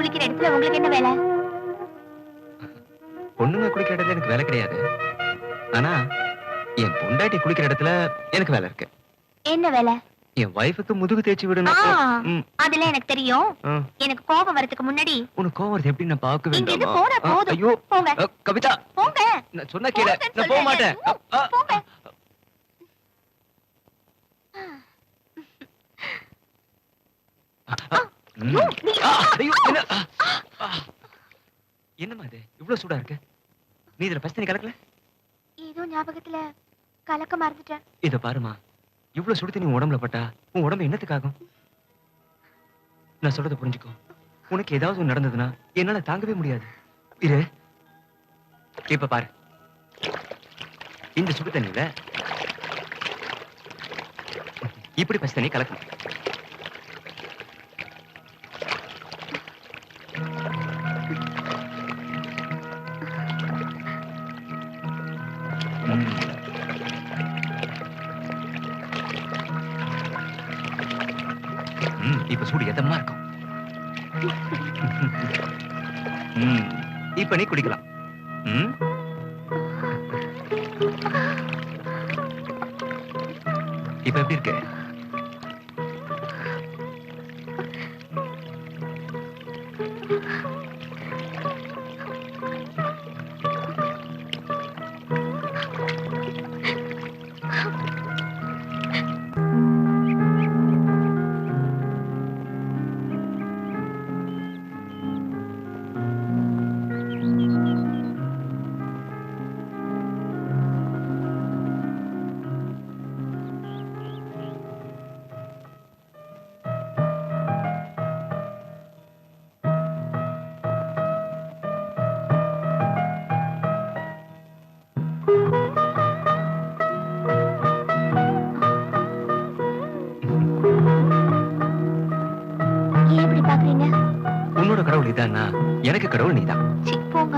குளிக்கிற இடத்துல உங்களுக்கு என்ன வேலை? பொண்ணுங்க குளிக்கிற இடத்துல எனக்கு வேலை கிடையாது. ஆனா என் பொண்டாட்டி குளிக்கிற இடத்துல எனக்கு வேலை இருக்கு. என்ன வேலை? என் வைஃபுக்கு முதுகு தேய்ச்சி விடணும். அதெல்லாம் எனக்கு தெரியும். எனக்கு கோபம் வரதுக்கு முன்னாடி உனக்கு கோவம் வருது எப்படி நான் பார்க்க இங்க இருந்து வேண்டாமா? போனா போதும். ஐயோ போங்க. கவிதா போங்க. நான் சொன்னா கேளு. நான் போக மாட்டேன். போங்க. ஐயோ என்னம்மா இது இவ்வளவு சூடா இருக்கு? நீ இதுல பஸ்ட் நீ கலக்கல? ஏதோ ஞாபகத்துல கலக்க மறந்துட்டேன். இத பாருமா, இவ்வளவு சுடு தண்ணி உடம்புல பட்டா உன் உடம்பு என்னத்துக்காகும்? நான் சொல்றத புரிஞ்சுக்கோ. உனக்கு ஏதாவது நடந்ததுன்னா என்னால தாங்கவே முடியாது. இரு, இப்ப பாரு. இந்த சுடு தண்ணியில இப்படி பஸ்ட் தண்ணி கலக்கணும். இப்ப சூடு எதமா இருக்கும். இப்ப நீ குடிக்கலாம். இப்ப எப்படி இருக்கு? உன்னோட கடவுள் இதான்னா எனக்கு கடவுள் நீதான். போங்க.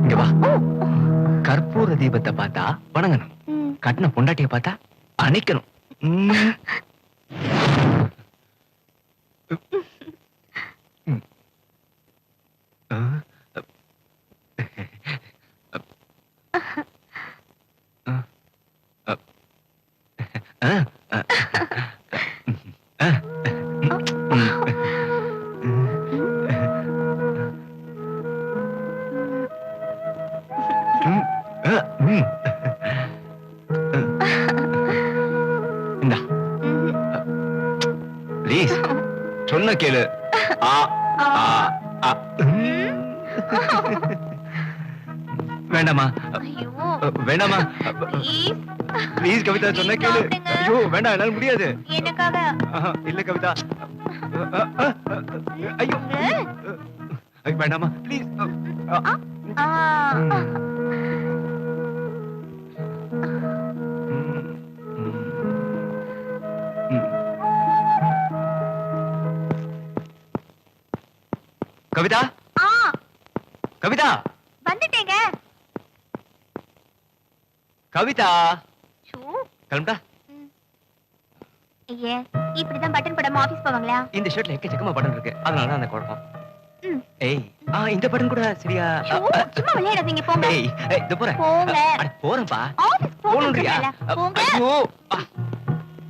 இங்க வா. கற்பூர தீபத்தை பார்த்தா வணங்கணும், கட்டின பொண்டாட்டிய பார்த்தா அணைக்கணும். ப்ளீஸ் சொன்ன கேளு. வேண்டாமா வேண்டாமா ப்ளீஸ் கவிதா, சொன்ன கேளு. ஐயோ வேண்டாம், என்னால முடியாது. எனக்காக இல்ல கவிதா. ஐயோ வேண்டாமா ப்ளீஸ். கவிதா, கவிதா வந்துட்டேங்க. கவிதா கிளம்பா. ஐயே, இப்படிதான் பட்டன் போடாம ஆபீஸ் போவாங்களா? இந்த ஷர்ட்ல எக்கச்சக்கமா பட்டன் இருக்கு, அதனால தான் அந்த குழப்பம். ஏய் இந்த பட்டன் கூட சரியா? சும்மா விளையாடாதீங்க, போங்க. ஏய் இதோ போறேன். போங்க. போறேன்பா. ஆபீஸ் போகணும்ன்றியா? ஐயோ